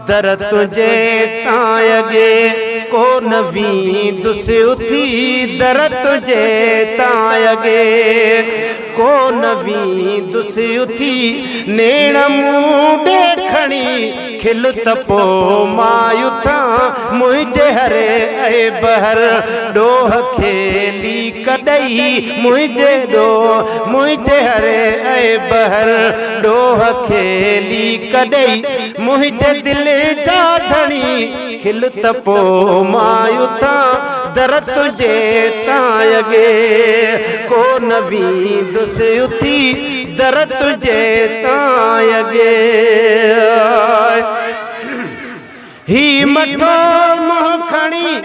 दर तुझे तां अगे को नवी दुस उथी दर तुझे तां अगे को नवी दुस उथी नेण मूं देखणी खिल तपो मायु था मुझे हरे ऐ बहर डोह खेली कदई मुझे हरे ऐ बहर डोह खेली कदई मुझे दिल जा धणी खिल तपो मायु था दर तुझे तां अगे को नवी दुस उथी दर तुझे तां अगे ही मठो मुँह खणी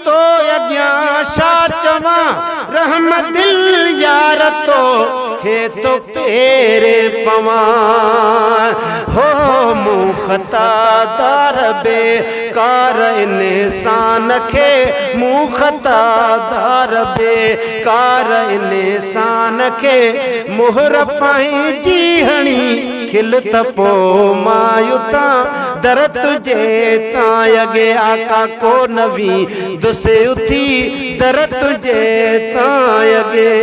तो अॻियां छा चवां रहम दिल यार तो खे तो पेरे पवां हो मूं ख़ता दार बेकार इंसान खे मूं ख़ता दार बेकार इंसान खे मोहर पंहिंजी हणी खिल तपो मायु तां दर तुझे तां अगे आका को नवी दुस उथी दर तुझे तां अगे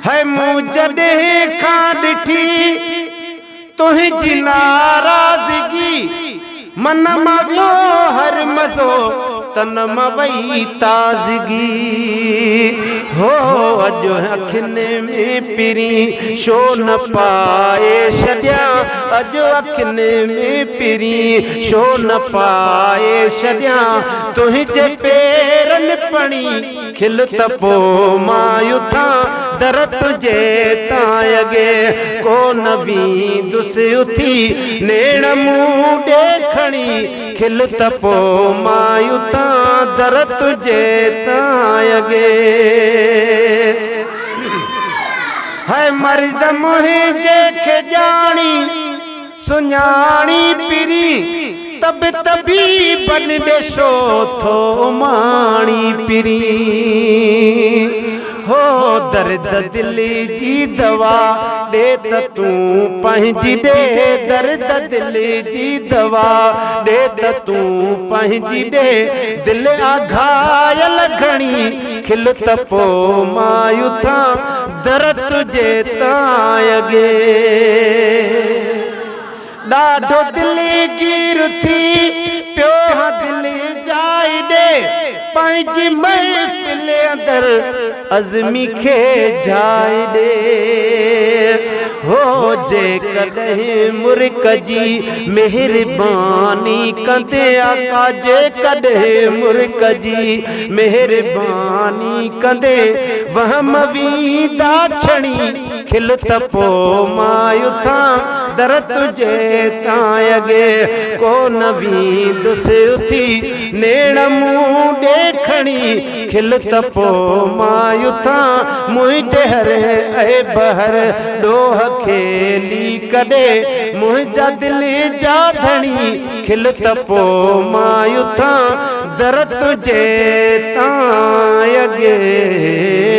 है मूं जॾहिं खां ॾिठी तुंहिंजी नाराज़गी मन मां वियो हर मज़ो तन मां वई ताज़गी हो अॼु अखियुनि में पिरी छो न पाए छॾियां अॼु अखियुनि में पिरी छो न पाए छॾियां तुंहिंजे पेरनि पणी खिल तपो मायु था दर तुझे तां अगे को नवी दुस उथी नेण मूं देखणी खिल तपो मायु था दर तुझे तां अगे है मर्ज़ मुंहिंजे खे ॼाणी सुञाणी पिरी तब तबी बन ॾेशो थो माणी पिरी हो दर्द दिल जी दवा दे त तूं पंहिंजी दे दर्द दिल जी दवा दे त तूं पंहिंजी दे दिल आघायल घणी खिल तपो मायु था दर तुझे तां अगे ॾाढो दिल गिर थी पियो दिल जाई ॾे पंहिंजी महफ़िल अंदर अज़मी खे जाइ ॾे हो जेकॾहिं मुर्क जी मेहरबानी कंदे आका जेकॾहिं मुर्क जी मेहरबानी कंदे वहम वींदा छणी खिल तपो मायु था दर तुझे तां अगे को नवी दुस उथी नेण मूं देखणी खिल तपो मायु था मुझे हरे ऐ बहर डोह खेली कदे मुझा दिल जा धणी खिल तपो मायु था दर तुझे तां अगे।